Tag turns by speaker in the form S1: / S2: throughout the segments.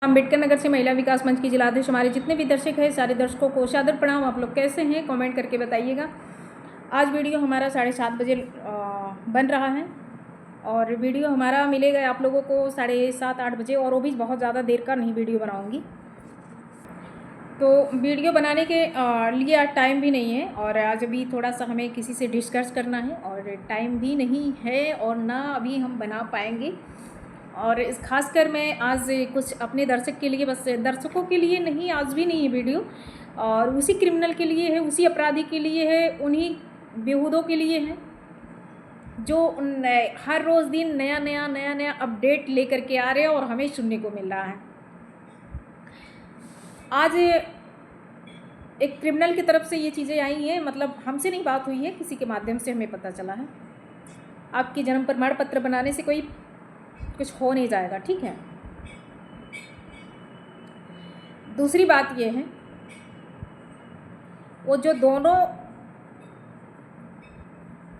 S1: अम्बेडकर नगर से महिला विकास मंच की जिलाध्यक्ष। हमारे जितने भी दर्शक हैं सारे दर्शकों को सादर प्रणाम। आप लोग कैसे हैं कमेंट करके बताइएगा। आज वीडियो हमारा 7:30 बजे बन रहा है और वीडियो हमारा मिलेगा आप लोगों को 7:30-8 बजे, और वो भी बहुत ज़्यादा देर का नहीं वीडियो बनाऊंगी। तो वीडियो बनाने के लिए आज टाइम भी नहीं है, और आज अभी थोड़ा सा हमें किसी से डिस्कस करना है और टाइम भी नहीं है और ना अभी हम बना पाएंगे। और इस खासकर मैं आज कुछ अपने दर्शक के लिए, बस दर्शकों के लिए नहीं, आज भी नहीं है वीडियो, और उसी क्रिमिनल के लिए है, उसी अपराधी के लिए है, उन्हीं बेहूदों के लिए है जो हर रोज़ दिन नया नया अपडेट लेकर के आ रहे हैं और हमें सुनने को मिल रहा है। आज एक क्रिमिनल की तरफ से ये चीज़ें आई हैं, मतलब हमसे नहीं बात हुई है, किसी के माध्यम से हमें पता चला है। आपके जन्म प्रमाण पत्र बनाने से कोई कुछ हो नहीं जाएगा, ठीक है। दूसरी बात ये है, वो जो दोनों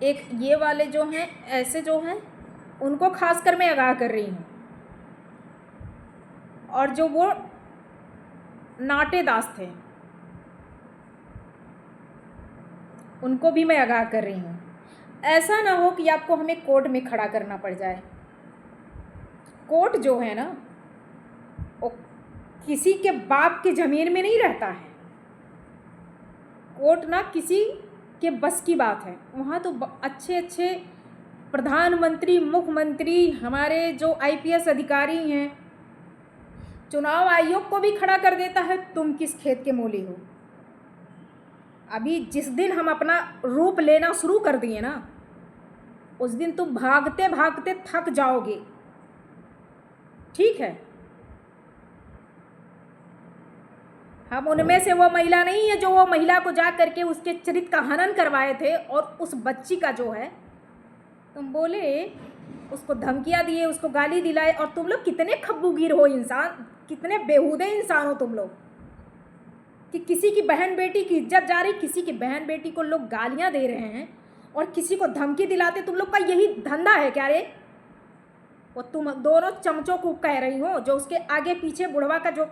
S1: एक ये वाले जो हैं, ऐसे जो हैं, उनको खासकर मैं आगाह कर रही हूँ, और जो वो नाटेदास थे उनको भी मैं आगाह कर रही हूँ। ऐसा ना हो कि आपको हमें कोर्ट में खड़ा करना पड़ जाए। कोर्ट जो है ना, वो किसी के बाप के ज़मीन में नहीं रहता है। कोर्ट ना किसी के बस की बात है। वहाँ तो अच्छे अच्छे प्रधानमंत्री, मुख्यमंत्री, हमारे जो IPS अधिकारी हैं, चुनाव आयोग को भी खड़ा कर देता है। तुम किस खेत के मूली हो? अभी जिस दिन हम अपना रूप लेना शुरू कर दिए ना, उस दिन तुम भागते भागते थक जाओगे, ठीक है। हम उनमें से वो महिला नहीं है जो वो महिला को जा करके उसके चरित्र का हनन करवाए थे, और उस बच्ची का जो है, तुम बोले उसको धमकियाँ दिए, उसको गाली दिलाए। और तुम लोग कितने खब्बूगीर हो इंसान, कितने बेहूदे इंसान हो तुम लोग, कि किसी की बहन बेटी की इज्जत जा रही, किसी की बहन बेटी को लोग गालियाँ दे रहे हैं और किसी को धमकी दिलाते। तुम लोग का यही धंधा है क्या रे? वो तुम दोनों चमचों को कह रही हो, जो उसके आगे पीछे बुढ़वा का जो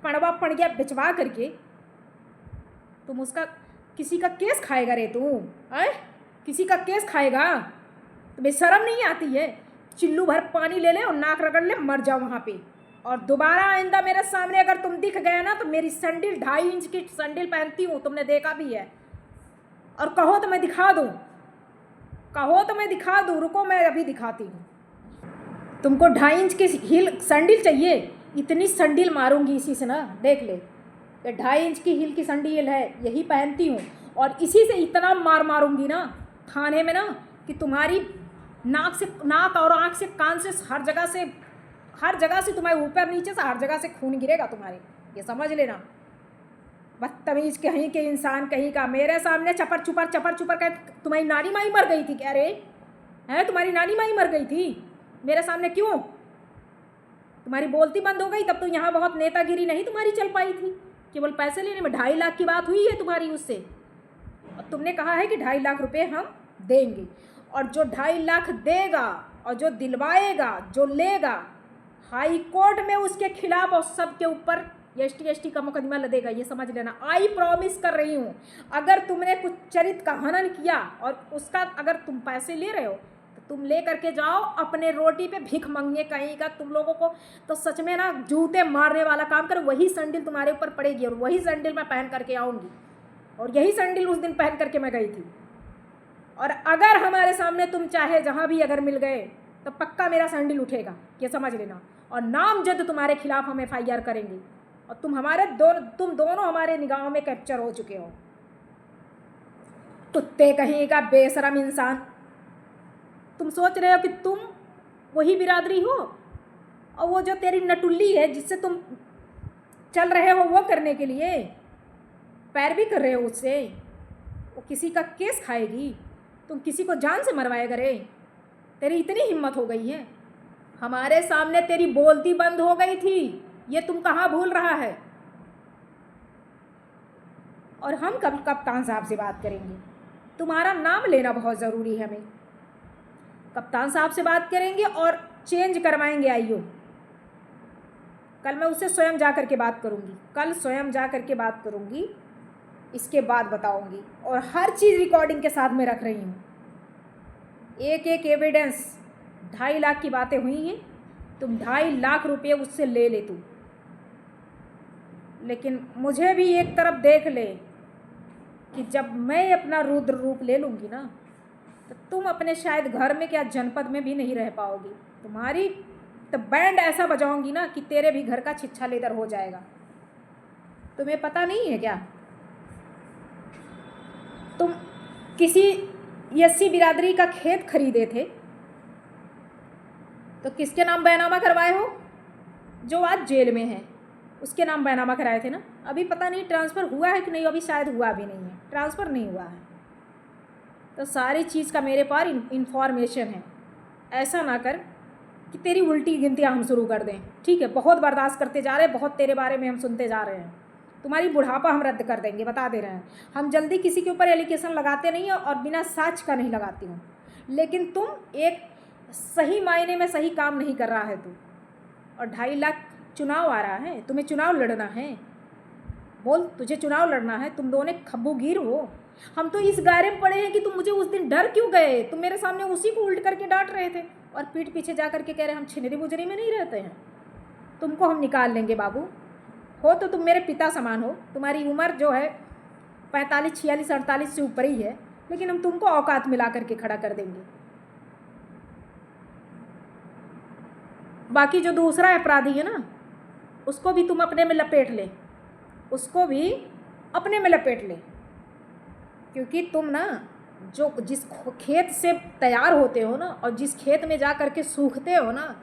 S1: पड़वा पड़ गया बिचवा करके, तुम उसका किसी का केस खाएगा रे? तुम किसी का केस खाएगा? तुम्हें शर्म नहीं आती है? चिल्लू भर पानी ले ले और नाक रगड़ ले, मर जाओ वहाँ पे। और दोबारा आइंदा मेरे सामने अगर तुम दिख गए ना, तो मेरी सैंडल 2.5 इंच की सैंडल पहनती हूँ, तुमने देखा भी है। और कहो तो मैं दिखा दूँ, कहो तो मैं दिखा दूँ, रुको मैं अभी दिखाती हूँ। तुमको 2.5 इंच की हील सैंडल चाहिए? इतनी सैंडल मारूंगी इसी से ना, देख ले। ये 2.5 इंच की हील की सैंडल है, यही पहनती हूँ, और इसी से इतना मार मारूंगी ना थाने में ना, कि तुम्हारी नाक और आँख से, कान से, हर जगह से तुम्हारे ऊपर नीचे से हर जगह से खून गिरेगा तुम्हारे, ये समझ लेना। बदतमीज कहीं के इंसान कहीं का, मेरे सामने चपर चुपर कह, तुम्हारी नानी माई मर गई थी क्या रे? है तुम्हारी नानी माई मर गई थी मेरे सामने? क्यों? तुम्हारी बोलती बंद हो गई, तब तो यहाँ बहुत नेतागिरी नहीं तुम्हारी चल पाई थी। केवल पैसे लेने में 2.5 लाख की बात हुई है तुम्हारी उससे, और तुमने कहा है कि 2.5 लाख रुपए हम देंगे। और जो 2.5 लाख देगा और जो दिलवाएगा, जो लेगा, हाई कोर्ट में उसके खिलाफ और सबके ऊपर ST का मुकदमा लदेगा, ये समझ लेना। आई प्रॉमिस कर रही हूँ। अगर तुमने कुछ चरित्र का हनन किया और उसका अगर तुम पैसे ले रहे हो, तो तुम ले करके जाओ अपने रोटी पे भिख मंगे कहीं का। तुम लोगों को तो सच में ना जूते मारने वाला काम करो। वही सैंडल तुम्हारे ऊपर पड़ेगी और वही सैंडल मैं पहन करके आऊँगी, और यही सैंडल उस दिन पहन करके मैं गई थी। और अगर हमारे सामने तुम चाहे जहाँ भी अगर मिल गए, तो पक्का मेरा सैंडल उठेगा, ये समझ लेना। और नामजद तुम्हारे खिलाफ हम FIR करेंगे, और तुम दोनों हमारे निगाहों में कैप्चर हो चुके हो। कुत्ते कहीं का बेशरम इंसान, तुम सोच रहे हो कि तुम वही बिरादरी हो, और वो जो तेरी नटुल्ली है जिससे तुम चल रहे हो वो करने के लिए पैर भी कर रहे हो उससे, वो किसी का केस खाएगी? तुम किसी को जान से मरवाएगा रे? तेरी इतनी हिम्मत हो गई है? हमारे सामने तेरी बोलती बंद हो गई थी, ये तुम कहाँ भूल रहा है? और हम कप्तान साहब से बात करेंगे। तुम्हारा नाम लेना बहुत ज़रूरी है। हमें कप्तान साहब से बात करेंगे और चेंज करवाएंगे IO। कल मैं उससे स्वयं जा कर के बात करूँगी, कल स्वयं जा कर के बात करूँगी, इसके बाद बताऊँगी। और हर चीज़ रिकॉर्डिंग के साथ में रख रही हूँ, एक एक एविडेंस। 2.5 लाख की बातें हुई हैं, तुम 2.5 लाख रुपये उससे ले तू, लेकिन मुझे भी एक तरफ देख ले कि जब मैं अपना रुद्र रूप ले लूँगी ना, तो तुम अपने शायद घर में क्या जनपद में भी नहीं रह पाओगी। तुम्हारी तो बैंड ऐसा बजाऊंगी ना कि तेरे भी घर का छिछा लेदर हो जाएगा। तुम्हें पता नहीं है क्या? तुम किसी एससी बिरादरी का खेत खरीदे थे तो किसके नाम बैनामा करवाए हो? जो आज जेल में है उसके नाम बैनामा कराए थे ना। अभी पता नहीं ट्रांसफ़र हुआ है कि नहीं, अभी शायद हुआ भी नहीं है, ट्रांसफ़र नहीं हुआ है। तो सारी चीज़ का मेरे पास इन्फॉर्मेशन है। ऐसा ना कर कि तेरी उल्टी गिनतियाँ हम शुरू कर दें, ठीक है? बहुत बर्दाश्त करते जा रहे हैं, बहुत तेरे बारे में हम सुनते जा रहे हैं। तुम्हारी बुढ़ापा हम रद्द कर देंगे, बता दे रहे हैं। हम जल्दी किसी के ऊपर एलिगेशन लगाते नहीं हैं और बिना साच का नहीं लगाती हूँ, लेकिन तुम एक सही मायने में सही काम नहीं कर रहा है तू। और 2.5 लाख चुनाव आ रहा है, तुम्हें चुनाव लड़ना है, बोल तुझे चुनाव लड़ना है। तुम दोनों खब्बूगीर हो। हम तो इस गायरे में पड़े हैं कि तुम मुझे उस दिन डर क्यों गए? तुम मेरे सामने उसी को उल्ट करके डांट रहे थे और पीठ पीछे जा करके कह रहे हम छिनरी बुजरी में नहीं रहते हैं। तुमको हम निकाल लेंगे बाबू। हो तो तुम मेरे पिता समान हो, तुम्हारी उम्र जो है 45, 46, 48 से ऊपर ही है, लेकिन हम तुमको औकात मिला करके खड़ा कर देंगे। बाकी जो दूसरा अपराधी है ना, उसको भी तुम अपने में लपेट ले, उसको भी अपने में लपेट ले, क्योंकि तुम ना जो जिस खेत से तैयार होते हो ना और जिस खेत में जा कर के सूखते हो ना,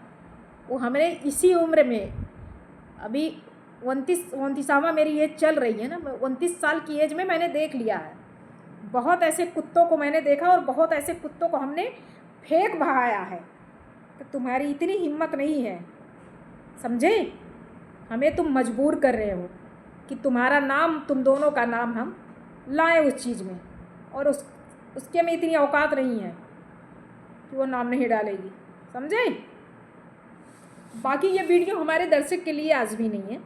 S1: वो हमने इसी उम्र में, अभी 29वां मेरी एज चल रही है ना, 29 साल की एज में मैंने देख लिया है। बहुत ऐसे कुत्तों को मैंने देखा और बहुत ऐसे कुत्तों को हमने फेंक बहाया है। तो तुम्हारी इतनी हिम्मत नहीं है, समझे? हमें तुम मजबूर कर रहे हो कि तुम्हारा नाम, तुम दोनों का नाम हम लाएं उस चीज़ में, और उसके में इतनी औकात नहीं है कि वो नाम नहीं डालेगी, समझे? बाकी ये वीडियो हमारे दर्शक के लिए आज भी नहीं है।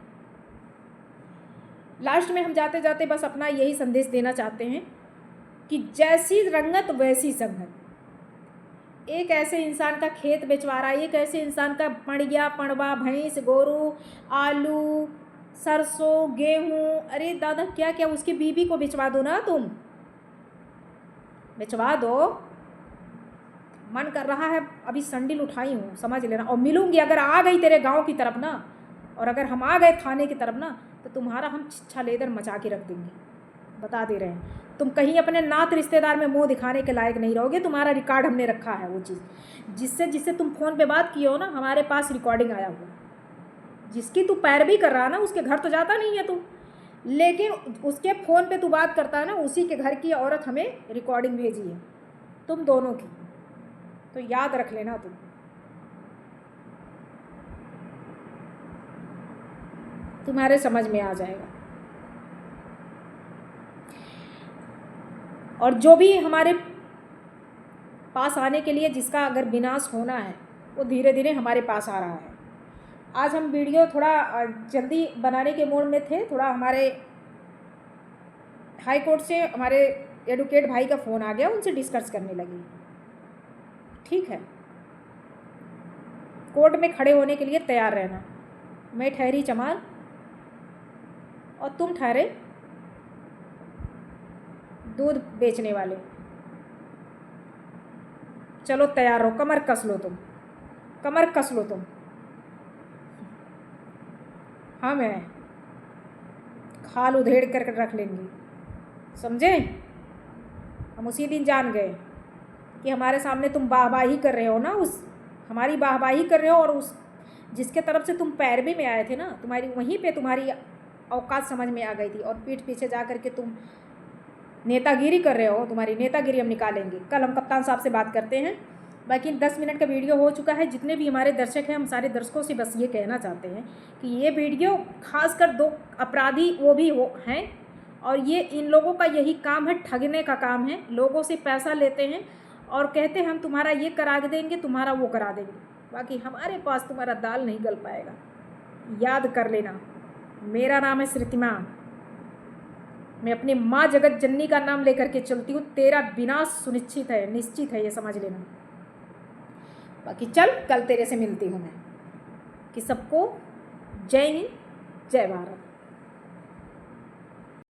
S1: लास्ट में हम जाते जाते बस अपना यही संदेश देना चाहते हैं कि जैसी रंगत वैसी संगत। एक ऐसे इंसान का खेत बेचवा रहा है, एक ऐसे इंसान का पड़िया, पड़वा, भैंस, गोरू, आलू, सरसों, गेहूँ, अरे दादा क्या क्या, उसकी बीवी को बेचवा दो ना, तुम बेचवा दो। मन कर रहा है, अभी संडिल उठाई हूँ, समझ लेना। और मिलूंगी अगर आ गई तेरे गांव की तरफ ना, और अगर हम आ गए थाने की तरफ ना, तो तुम्हारा हम छिछा लेदर मचा के रख देंगे, बता दे रहे हैं। तुम कहीं अपने नात रिश्तेदार में मुंह दिखाने के लायक नहीं रहोगे। तुम्हारा रिकॉर्ड हमने रखा है, वो चीज़ जिससे तुम फ़ोन पे बात किए हो ना, हमारे पास रिकॉर्डिंग आया हुआ। जिसकी तू पैरवी कर रहा ना, उसके घर तो जाता नहीं है तू, लेकिन उसके फ़ोन पे तू बात करता है ना, उसी के घर की औरत हमें रिकॉर्डिंग भेजी है तुम दोनों की। तो याद रख लेना तुम। तुम्हारे समझ में आ जाएगा। और जो भी हमारे पास आने के लिए, जिसका अगर विनाश होना है, वो धीरे धीरे हमारे पास आ रहा है। आज हम वीडियो थोड़ा जल्दी बनाने के मूड में थे। थोड़ा हमारे हाई कोर्ट से हमारे एडवोकेट भाई का फ़ोन आ गया, उनसे डिस्कस करने लगी। ठीक है, कोर्ट में खड़े होने के लिए तैयार रहना। मैं ठहरी चमार और तुम ठहरे दूध बेचने वाले। चलो तैयार हो, कमर कस लो तुम, कमर कस लो तुम। हाँ, मैं खाल उधेड़ कर रख लेंगी, समझे? हम उसी दिन जान गए कि हमारे सामने तुम वाहवाही कर रहे हो ना, उस हमारी वाहवाही कर रहे हो, और उस जिसके तरफ से तुम पैरवी में आए थे ना, तुम्हारी वहीं पे तुम्हारी औकात समझ में आ गई थी, और पीठ पीछे जा कर के तुम नेतागिरी कर रहे हो। तुम्हारी नेतागिरी हम निकालेंगे। कल हम कप्तान साहब से बात करते हैं। बाकी 10 मिनट का वीडियो हो चुका है। जितने भी हमारे दर्शक हैं, हम सारे दर्शकों से बस ये कहना चाहते हैं कि ये वीडियो खासकर 2 अपराधी वो भी हैं, और ये इन लोगों का यही काम है, ठगने का काम है। लोगों से पैसा लेते हैं और कहते हैं हम तुम्हारा ये करा देंगे, तुम्हारा वो करा देंगे। बाकी हमारे पास तुम्हारा दाल नहीं गल पाएगा। याद कर लेना, मेरा नाम है श्रुतिमा। मैं अपनी माँ जगत जननी का नाम लेकर के चलती हूँ। तेरा विनाश सुनिश्चित है, निश्चित है, ये समझ लेना। बाकी चल, कल तेरे से मिलती हूँ मैं। कि सबको जय हिंद, जय भारत।